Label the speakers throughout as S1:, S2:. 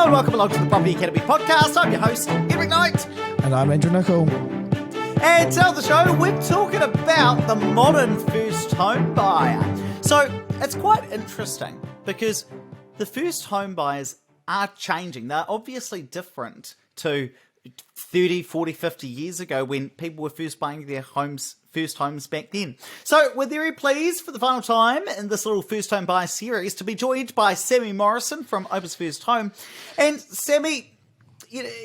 S1: Hello and welcome along to the Property Academy podcast. I'm your host, Henrik Knight.
S2: And I'm Andrew Nicol.
S1: And tell the show, we're talking about the modern first home buyer. So it's quite interesting because the first home buyers are changing. They're obviously different to 30, 40, 50 years ago when people were first buying their first homes back then. So we're very pleased for the final time in this little first home buyer series to be joined by Sammy Morrison from Opus First Home. And Sammy,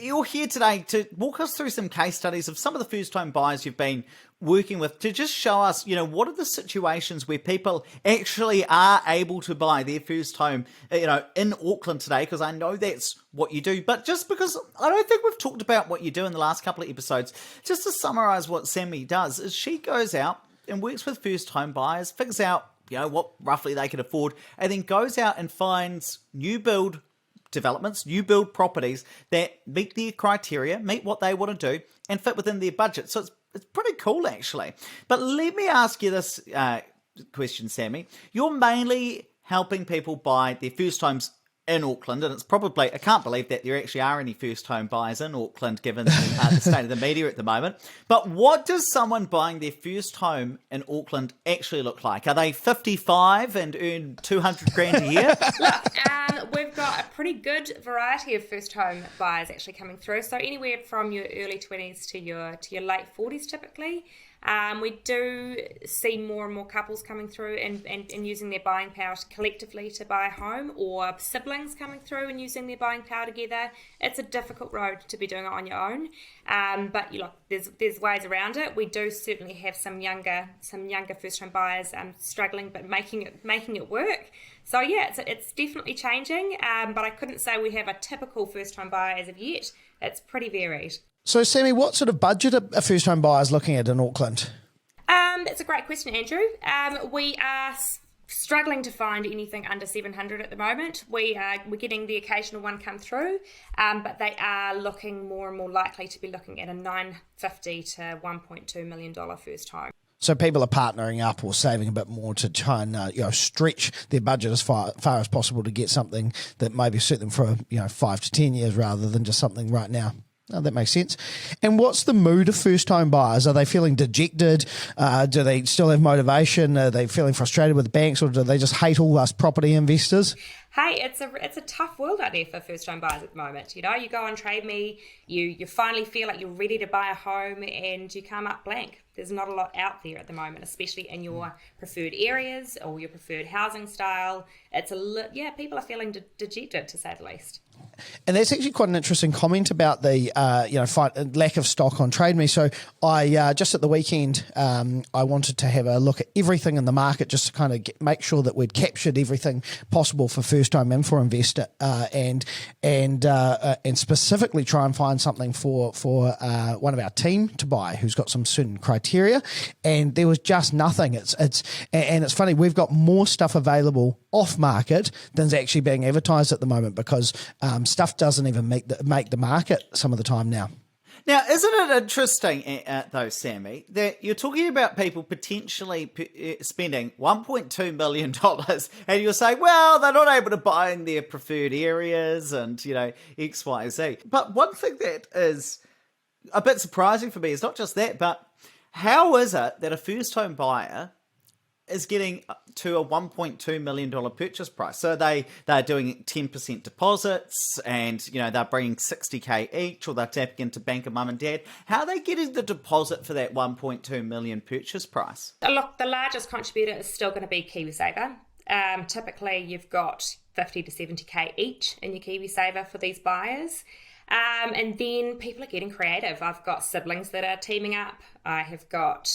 S1: you're here today to walk us through some case studies of some of the first home buyers you've been working with to just show us, what are the situations where people actually are able to buy their first home, in Auckland today, because I know that's what you do. But just because I don't think we've talked about what you do in the last couple of episodes, just to summarize what Sammy does is she goes out and works with first home buyers, figures out, what roughly they can afford, and then goes out and finds new build developments, new build properties that meet their criteria, meet what they want to do, and fit within their budget. So it's pretty cool, actually. But let me ask you this question, Sammy. You're mainly helping people buy their first homes in Auckland, and it's probably, I can't believe that there actually are any first home buyers in Auckland given the state of the media at the moment. But what does someone buying their first home in Auckland actually look like? Are they 55 and earn 200 grand a year?
S3: Look, we've got a pretty good variety of first home buyers actually coming through. So anywhere from your early 20s to your late 40s typically. We do see more and more couples coming through and using their buying power collectively to buy a home, or siblings coming through and using their buying power together. It's a difficult road to be doing it on your own, but there's ways around it. We do certainly have some younger first home buyers struggling but making it work. So yeah, it's definitely changing, but I couldn't say we have a typical first home buyer as of yet. It's pretty varied.
S2: So, Sammy, what sort of budget are first home buyers looking at in Auckland?
S3: That's a great question, Andrew. We are struggling to find anything under 700 at the moment. We're getting the occasional one come through, but they are looking more and more likely to be looking at a $950 to $1.2 million first home.
S2: So people are partnering up or saving a bit more to try and stretch their budget as far as possible to get something that maybe suit them for 5 to 10 years rather than just something right now. Oh, that makes sense. And what's the mood of first home buyers? Are they feeling dejected? Do they still have motivation? Are they feeling frustrated with banks, or do they just hate all us property investors?
S3: Hey, it's a tough world out there for first home buyers at the moment. You go on Trade Me, you finally feel like you're ready to buy a home and you come up blank. There's not a lot out there at the moment, especially in your preferred areas or your preferred housing style. People are feeling dejected, to say the least.
S2: And that's actually quite an interesting comment about the lack of stock on Trade Me. So I just at the weekend I wanted to have a look at everything in the market just to kind of make sure that we'd captured everything possible for first home and for investor, and specifically try and find something for one of our team to buy who's got some certain criteria. And there was just nothing. It's funny, we've got more stuff available off market than's actually being advertised at the moment because stuff doesn't even make the market some of the time now.
S1: Now, isn't it interesting, though, Sammy, that you're talking about people potentially spending $1.2 million and you're saying, well, they're not able to buy in their preferred areas and, X, Y, Z. But one thing that is a bit surprising for me is not just that, but how is it that a first home buyer is getting to a $1.2 million purchase price? So they're doing 10% deposits and, they're bringing $60K each, or they're tapping into bank of mum and dad. How are they getting the deposit for that $1.2 million purchase price?
S3: Look, the largest contributor is still going to be KiwiSaver. Typically, you've got 50 to 70K each in your KiwiSaver for these buyers. And then people are getting creative. I've got siblings that are teaming up. I have got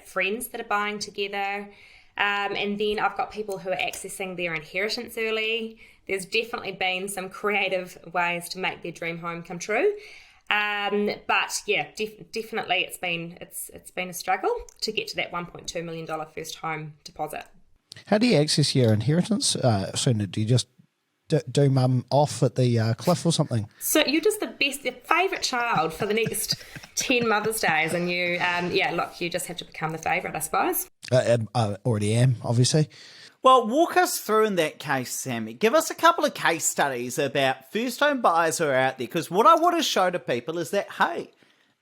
S3: friends that are buying together. And then I've got people who are accessing their inheritance early. There's definitely been some creative ways to make their dream home come true. But yeah, definitely it's been a struggle to get to that $1.2 million first home deposit.
S2: How do you access your inheritance? So do you just do mum off at the cliff or something.
S3: So you're just the favourite child for the next 10 Mother's Days, and you, you just have to become the favourite, I suppose.
S2: I already am, obviously.
S1: Well, walk us through in that case, Sammy. Give us a couple of case studies about first home buyers who are out there, because what I want to show to people is that, hey,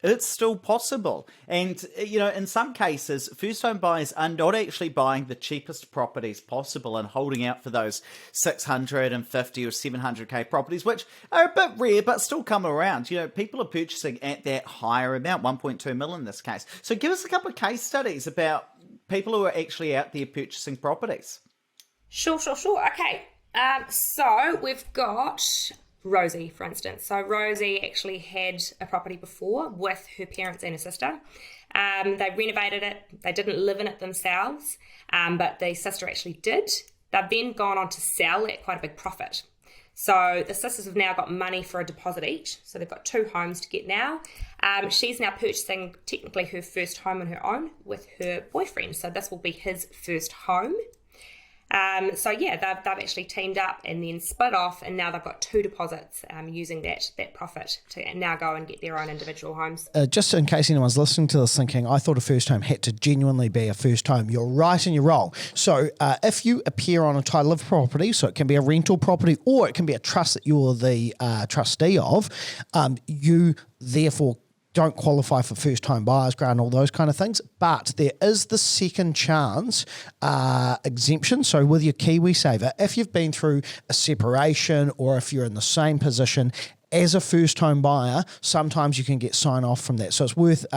S1: it's still possible. And, in some cases, first home buyers are not actually buying the cheapest properties possible and holding out for those 650 or 700k properties, which are a bit rare, but still come around. People are purchasing at that higher amount, 1.2 million in this case. So give us a couple of case studies about people who are actually out there purchasing properties.
S3: Sure. Okay. So we've got Rosie, for instance. So Rosie actually had a property before with her parents and her sister. They renovated it. They didn't live in it themselves, but the sister actually did. They've then gone on to sell at quite a big profit. So the sisters have now got money for a deposit each. So they've got 2 homes to get now. She's now purchasing technically her first home on her own with her boyfriend. So this will be his first home. They've actually teamed up and then split off, and now they've got 2 deposits using that profit to now go and get their own individual homes.
S2: Just in case anyone's listening to this thinking, I thought a first home had to genuinely be a first home. You're right in your role. So if you appear on a title of property, so it can be a rental property or it can be a trust that you're the trustee of, you therefore don't qualify for first home buyers grant, all those kind of things, but there is the second chance exemption. So with your KiwiSaver, if you've been through a separation or if you're in the same position as a first home buyer, sometimes you can get sign off from that. So it's worth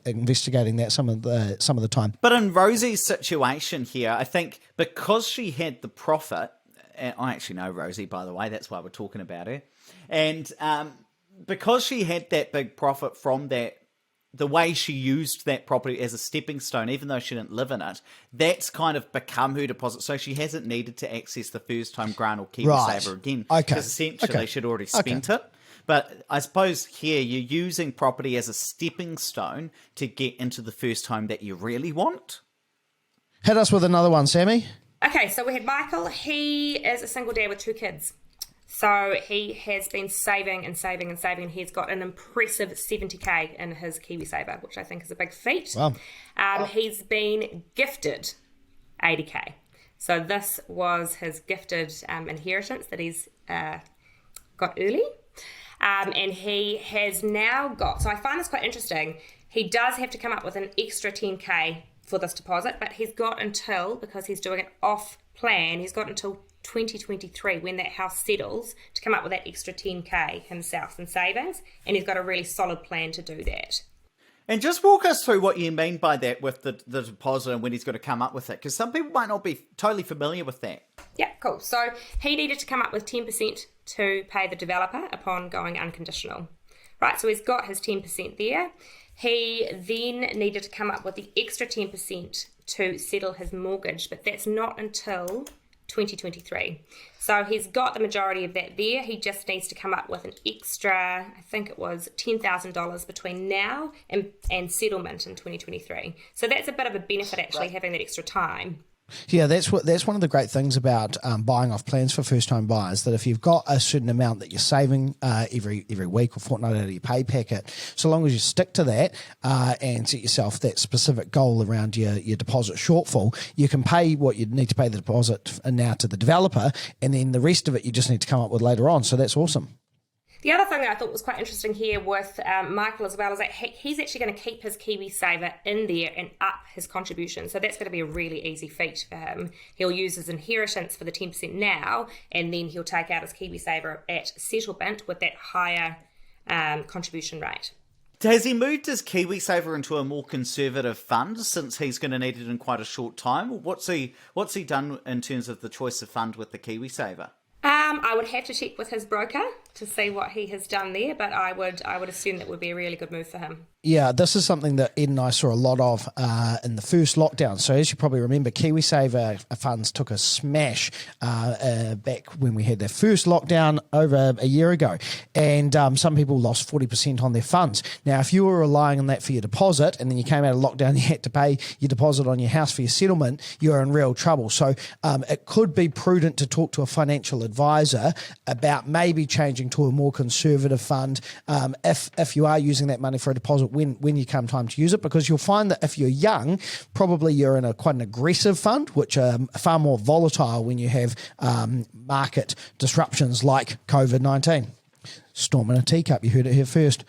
S2: investigating that some of the time.
S1: But in Rosie's situation here, I think because she had the profit, and I actually know Rosie, by the way, that's why we're talking about her, and because she had that big profit from that, the way she used that property as a stepping stone, even though she didn't live in it, that's kind of become her deposit. So she hasn't needed to access the first home grant or KiwiSaver again.
S2: Okay.
S1: Because essentially she'd already spent it. But I suppose here you're using property as a stepping stone to get into the first home that you really want.
S2: Hit us with another one, Sammy.
S3: Okay, so we had Michael. He is a single dad with 2 kids. So he has been saving, and he's got an impressive 70k in his KiwiSaver, which I think is a big feat.
S2: Wow.
S3: He's been gifted 80k. So this was his gifted inheritance that he's got early. And he has now got, so I find this quite interesting, he does have to come up with an extra 10k for this deposit, but he's got until, because he's doing it off plan, he's got until 2023 when that house settles to come up with that extra 10k himself in savings, and he's got a really solid plan to do that.
S1: And just walk us through what you mean by that with the deposit and when he's got to come up with it, because some people might not be totally familiar with that.
S3: Yeah, cool. So he needed to come up with 10% to pay the developer upon going unconditional. Right, so he's got his 10% there. He then needed to come up with the extra 10% to settle his mortgage, but that's not until 2023. So he's got the majority of that there. He just needs to come up with an extra, I think it was $10,000 between now and settlement in 2023. So that's a bit of a benefit actually, having that extra time.
S2: Yeah, that's one of the great things about buying off plans for first home buyers, that if you've got a certain amount that you're saving every week or fortnight out of your pay packet, so long as you stick to that and set yourself that specific goal around your deposit shortfall, you can pay what you need to pay the deposit now to the developer, and then the rest of it you just need to come up with later on. So that's awesome.
S3: The other thing that I thought was quite interesting here with Michael as well is that he's actually going to keep his KiwiSaver in there and up his contribution. So that's going to be a really easy feat for him. He'll use his inheritance for the 10% now, and then he'll take out his KiwiSaver at settlement with that higher contribution rate.
S1: Has he moved his KiwiSaver into a more conservative fund since he's going to need it in quite a short time? What's he done in terms of the choice of fund with the KiwiSaver?
S3: I would have to check with his broker to see what he has done there, but I would assume that would be a really good move for him.
S2: Yeah, this is something that Ed and I saw a lot of in the first lockdown. So as you probably remember, KiwiSaver funds took a smash back when we had their first lockdown over a year ago. And some people lost 40% on their funds. Now, if you were relying on that for your deposit and then you came out of lockdown, you had to pay your deposit on your house for your settlement, you're in real trouble. So it could be prudent to talk to a financial advisor about maybe changing to a more conservative fund if you are using that money for a deposit when you come time to use it, because you'll find that if you're young, probably you're in quite an aggressive fund, which are far more volatile when you have market disruptions like COVID-19. Storm in a teacup, you heard it here first.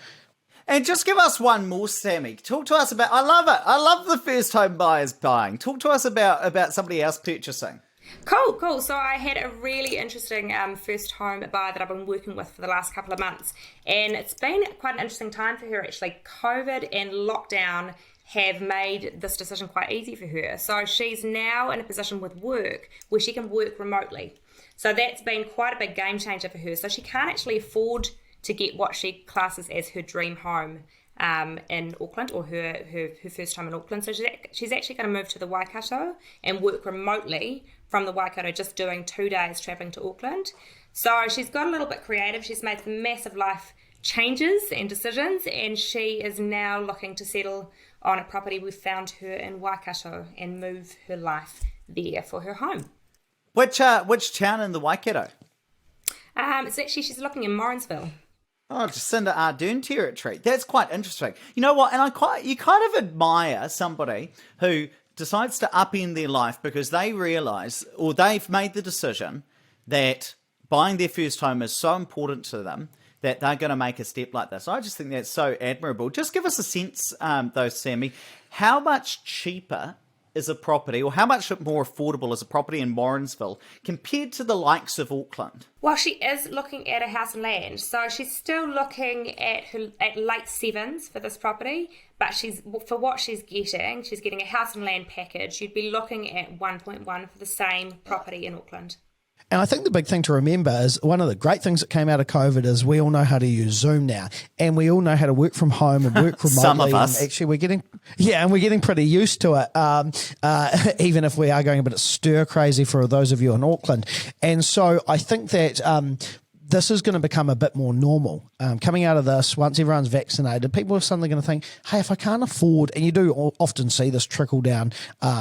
S1: And just give us one more, Sammy. Talk to us about, I love it. I love the first home buyers buying. Talk to us about somebody else purchasing.
S3: Cool. So I had a really interesting first home buyer that I've been working with for the last couple of months. And it's been quite an interesting time for her, actually. COVID and lockdown have made this decision quite easy for her. So she's now in a position with work where she can work remotely. So that's been quite a big game changer for her. So she can't actually afford to get what she classes as her dream home in Auckland, or her first home in Auckland. So she's actually going to move to the Waikato and work remotely from the Waikato, just doing 2 days travelling to Auckland. So she's got a little bit creative. She's made some massive life changes and decisions, and she is now looking to settle on a property. We've found her in Waikato and move her life there for her home.
S1: Which town in the Waikato?
S3: It's actually, she's looking in Morrinsville.
S1: Oh, just into Ardern territory. That's quite interesting. You know what? And you kind of admire somebody who decides to upend their life because they realise, or they've made the decision that buying their first home is so important to them that they're going to make a step like this. I just think that's so admirable. Just give us a sense, though, Sammy, how much cheaper is a property, or how much more affordable is a property in Morrinsville compared to the likes of Auckland?
S3: Well, she is looking at a house and land, so she's still looking at late sevens for this property, but for what she's getting a house and land package. You'd be looking at 1.1 for the same property in Auckland.
S2: And I think the big thing to remember is one of the great things that came out of COVID is we all know how to use Zoom now, and we all know how to work from home and work remotely.
S1: Some of us.
S2: And actually, we're getting pretty used to it, even if we are going a bit stir crazy for those of you in Auckland. And so I think that this is going to become a bit more normal. Coming out of this, once everyone's vaccinated, people are suddenly going to think, hey, if I can't afford, and you do often see this trickle down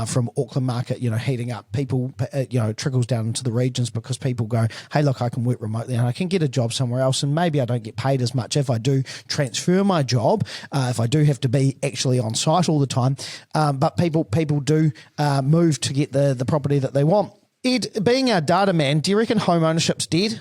S2: from Auckland market, heating up, people, trickles down into the regions because people go, hey, look, I can work remotely and I can get a job somewhere else, and maybe I don't get paid as much if I do transfer my job, if I do have to be actually on site all the time. But people do move to get the property that they want. Ed, being our data man, do you reckon home ownership's dead?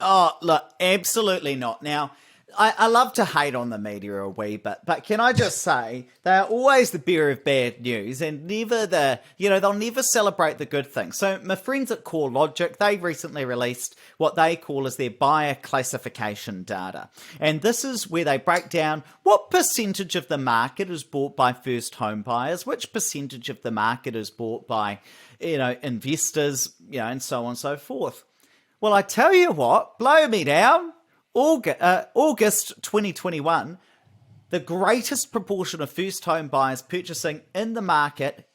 S1: Oh, look, absolutely not. Now, I love to hate on the media a wee bit, but can I just say they're always the bearer of bad news, and they'll never celebrate the good things. So my friends at CoreLogic, they recently released what they call as their buyer classification data. And this is where they break down what percentage of the market is bought by first home buyers, which percentage of the market is bought by, investors, and so on and so forth. Well, I tell you what, blow me down. August 2021, the greatest proportion of first home buyers purchasing in the market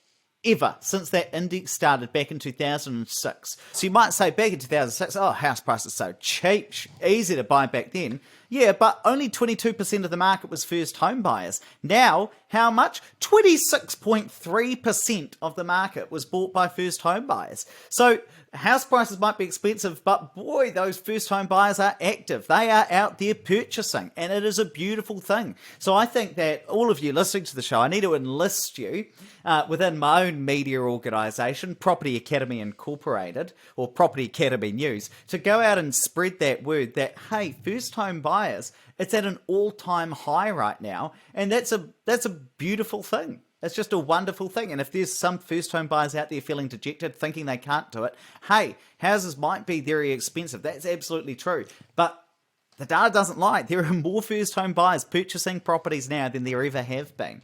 S1: ever since that index started back in 2006. So you might say back in 2006, house prices so cheap, easy to buy back then. Yeah, but only 22% of the market was first home buyers. Now, how much? 26.3% of the market was bought by first home buyers. So house prices might be expensive, but boy, those first home buyers are active. They are out there purchasing, and it is a beautiful thing. So I think that all of you listening to the show, I need to enlist you within my own media organisation, Property Academy Incorporated, or Property Academy News, to go out and spread that word that, hey, first home buyers, it's at an all-time high right now, and that's a beautiful thing. It's just a wonderful thing. And if there's some first home buyers out there feeling dejected, thinking they can't do it, hey, houses might be very expensive. That's absolutely true. But the data doesn't lie. There are more first home buyers purchasing properties now than there ever have been.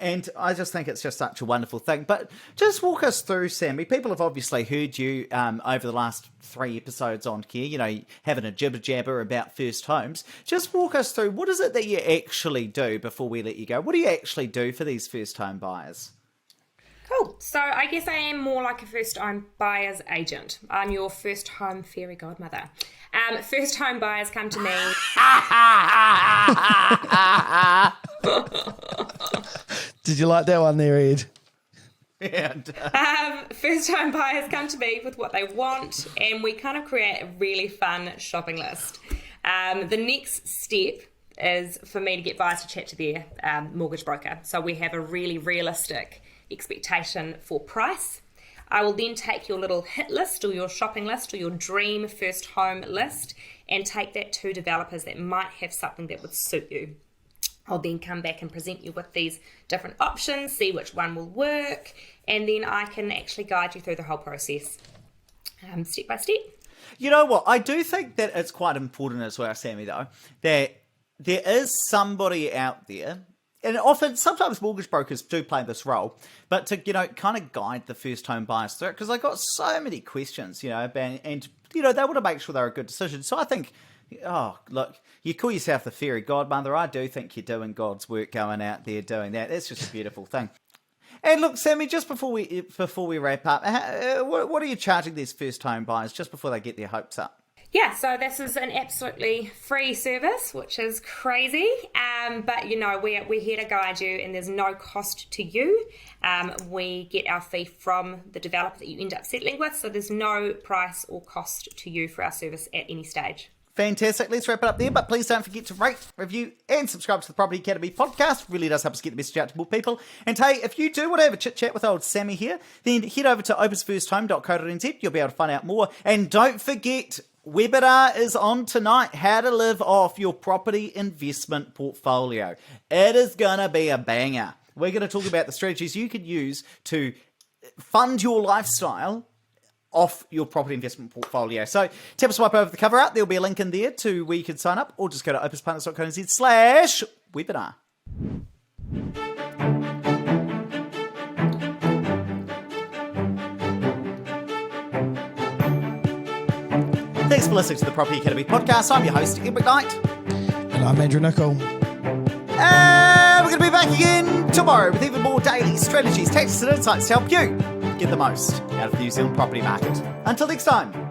S1: And I just think it's just such a wonderful thing. But just walk us through, Sammy. People have obviously heard you over the last 3 episodes on here, having a jibber-jabber about first homes. Just walk us through, what is it that you actually do before we let you go? What do you actually do for these first home buyers?
S3: Cool. So I guess I am more like a first home buyer's agent. I'm your first home fairy godmother. First home buyers come to me.
S2: Did you like that one there, Ed?
S1: Yeah.
S3: First home buyers come to me with what they want, and we kind of create a really fun shopping list. The next step is for me to get buyers to chat to their mortgage broker. So we have a really realistic expectation for price. I will then take your little hit list or your shopping list or your dream first home list and take that to developers that might have something that would suit you. I'll then come back and present you with these different options, see which one will work, and then I can actually guide you through the whole process step by step.
S1: You know what? I do think that it's quite important as well, Sammy, though, that there is somebody out there, and often, sometimes mortgage brokers do play this role, but to, kind of guide the first home buyers through it, because I got so many questions, and they want to make sure they're a good decision. So I think, look, you call yourself the fairy godmother. I do think you're doing God's work going out there doing that. It's just a beautiful thing. And look, Sammy, just before we wrap up, what are you charging these first home buyers just before they get their hopes up?
S3: Yeah, so this is an absolutely free service, which is crazy. But, we're here to guide you, and there's no cost to you. We get our fee from the developer that you end up settling with, so there's no price or cost to you for our service at any stage.
S1: Fantastic. Let's wrap it up there, but please don't forget to rate, review, and subscribe to the Property Academy podcast. Really does help us get the message out to more people. And hey, if you do want to have a chit-chat with old Sammy here, then head over to opusfirsthome.co.nz. You'll be able to find out more. And don't forget, webinar is on tonight, how to live off your property investment portfolio. It is going to be a banger. We're going to talk about the strategies you could use to fund your lifestyle off your property investment portfolio. So tap a swipe over the cover art. There'll be a link in there to where you can sign up, or just go to opuspartners.co.nz/webinar. Thanks for listening to the Property Academy podcast. I'm your host, Ed McKnight.
S2: And I'm Andrew Nicol.
S1: And we're going to be back again tomorrow with even more daily strategies, tactics and insights to help you get the most out of the New Zealand property market. Until next time.